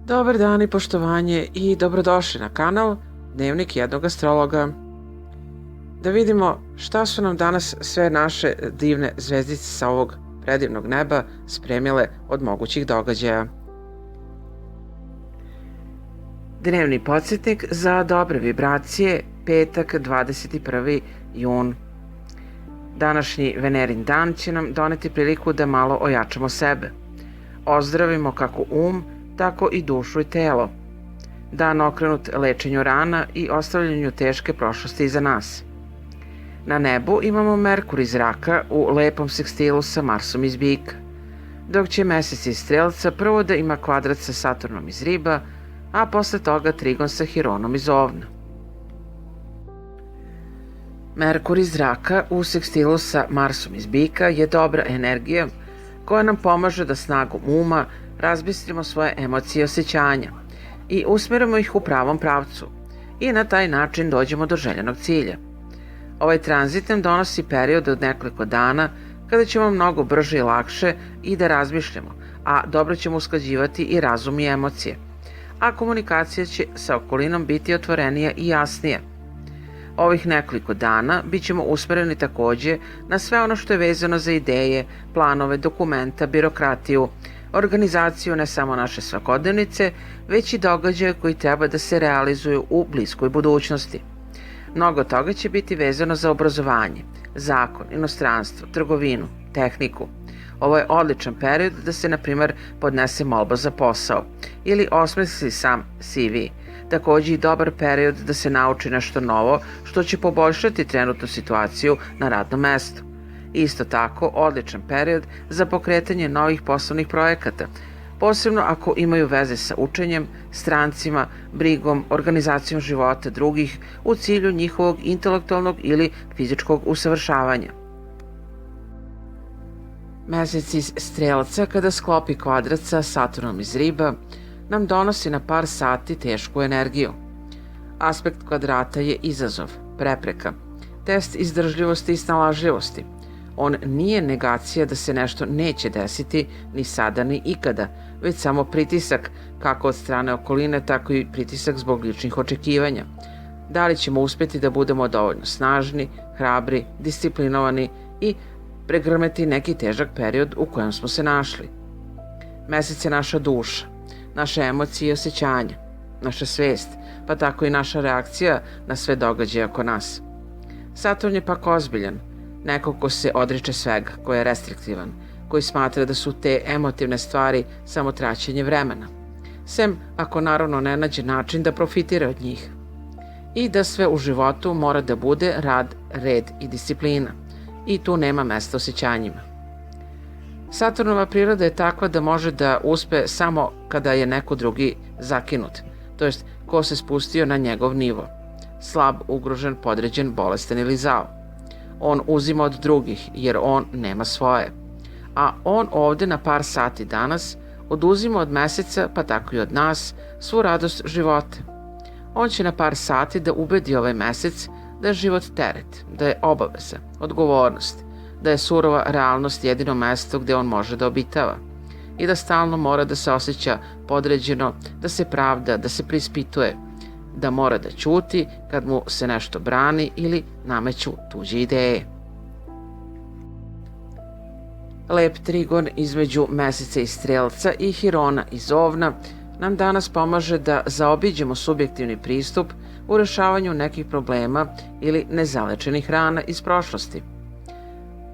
Dobar dan i poštovanje i dobrodošli na kanal Dnevnik jednog astrologa. Da vidimo šta su nam danas sve naše divne zvezdice sa ovog predivnog neba spremile od mogućih događaja. Dnevni podsjetnik za dobre vibracije, petak 21. jun. Današnji Venerin dan će nam doneti priliku da malo ojačamo sebe. Ozdravimo kako tako i dušu i telo. Dan okrenut lečenju rana i ostavljanju teške prošlosti iza nas. Na nebu imamo Merkur iz Raka u lepom sekstilu sa Marsom iz Bika, dok će mesec iz Strelca prvo da ima kvadrat sa Saturnom iz Riba, a posle toga trigon sa Hironom iz Ovna. Merkur iz Raka u sekstilu sa Marsom iz Bika je dobra energija koja nam pomaže da snagom uma razbistrimo svoje emocije i osjećanja i usmerimo ih u pravom pravcu i na taj način dođemo do željenog cilja. Ovaj tranzit nam donosi period od nekoliko dana kada ćemo mnogo brže i lakše i da razmišljamo, a dobro ćemo usklađivati i razum i emocije, a komunikacija će sa okolinom biti otvorenija i jasnija. Ovih nekoliko dana bit ćemo usmereni takođe na sve ono što je vezano za ideje, planove, dokumenta, birokratiju, organizaciju ne samo naše svakodnevnice, već i događaje koji treba da se realizuju u bliskoj budućnosti. Mnogo toga će biti vezano za obrazovanje, zakon, inostranstvo, trgovinu, tehniku. Ovo je odličan period da se, na primer, podnese molba za posao ili osmisli sam CV. Takođe i dobar period da se nauči nešto novo što će poboljšati trenutnu situaciju na radnom mestu. Isto tako, odličan period za pokretanje novih poslovnih projekata, posebno ako imaju veze sa učenjem, strancima, brigom, organizacijom života drugih u cilju njihovog intelektualnog ili fizičkog usavršavanja. Mesec iz Strelca, kada sklopi kvadrat sa Saturnom iz Riba, nam donosi na par sati tešku energiju. Aspekt kvadrata je izazov, prepreka, test izdržljivosti i snalažljivosti. On nije negacija da se nešto neće desiti ni sada ni ikada, već samo pritisak kako od strane okoline, tako i pritisak zbog ličnih očekivanja. Da li ćemo uspjeti da budemo dovoljno snažni, hrabri, disciplinovani i pregrmeti neki težak period u kojem smo se našli. Mesec je naša duša, naše emocije i osjećanja, naša svest, pa tako i naša reakcija na sve događaje oko nas. Saturn je pak ozbiljan, neko ko se odriče svega, ko je restriktivan, koji smatra da su te emotivne stvari samo traćenje vremena, sem ako naravno ne nađe način da profitira od njih. I da sve u životu mora da bude rad, red i disciplina, i tu nema mesta osjećanjima. Saturnova priroda je takva da može da uspe samo kada je neko drugi zakinut, to jest ko se spustio na njegov nivo, slab, ugrožen, podređen, bolestan ili zao. On uzima od drugih jer on nema svoje. A on ovde na par sati danas oduzima od meseca, pa tako i od nas, svu radost života. On će na par sati da ubedi ovaj mesec da je život teret, da je obaveza, odgovornost, da je surova realnost jedino mesto gde on može da obitava i da stalno mora da se osjeća podređeno, da se pravda, da se preispituje, da mora da ćuti kad mu se nešto brani ili nameću tuđe ideje. Lep trigon između meseca iz Strelca i Hirona iz Ovna nam danas pomaže da zaobiđemo subjektivni pristup u rešavanju nekih problema ili nezalečenih rana iz prošlosti.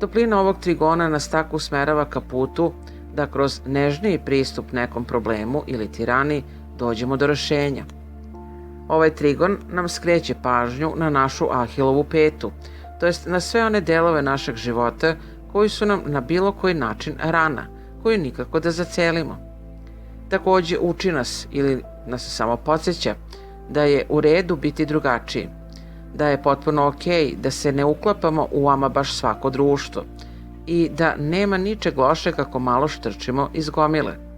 Toplina ovog trigona nas tako usmerava ka putu da kroz nežniji pristup nekom problemu ili tirani dođemo do rešenja. Ovaj trigon nam skreće pažnju na našu Ahilovu petu, to jest na sve one delove našeg života koji su nam na bilo koji način rana, koju nikako da zacelimo. Takođe uči nas ili nas samo podsjeća da je u redu biti drugačiji, da je potpuno okej da se ne uklapamo u ama baš svako društvo i da nema ničeg lošeg ako malo štrčimo iz gomile.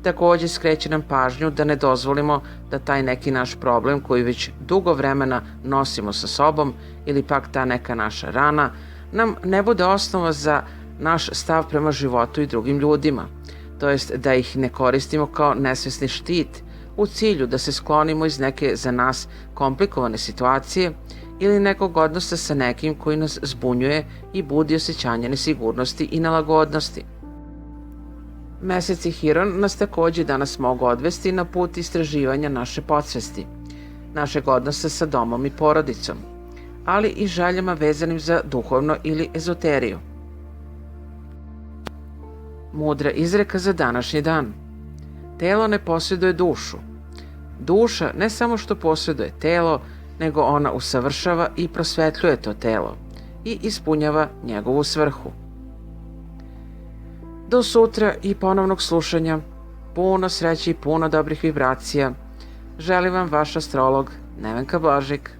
Takođe skreće nam pažnju da ne dozvolimo da taj neki naš problem koji već dugo vremena nosimo sa sobom ili pak ta neka naša rana nam ne bude osnova za naš stav prema životu i drugim ljudima, to jest da ih ne koristimo kao nesvesni štit u cilju da se sklonimo iz neke za nas komplikovane situacije ili nekog odnosa sa nekim koji nas zbunjuje i budi osjećanje nesigurnosti i nelagodnosti. Meseci Hiron nas takođe danas mogu odvesti na put istraživanja naše podsvesti, našeg odnosa sa domom i porodicom, ali i željama vezanim za duhovno ili ezoteriju. Mudra izreka za današnji dan. Telo ne posjeduje dušu. Duša ne samo što posjeduje telo, nego ona usavršava i prosvetljuje to telo i ispunjava njegovu svrhu. Do sutra i ponovnog slušanja. Puno sreće i puno dobrih vibracija. Želim vam vaš astrolog Nevenka Blažik.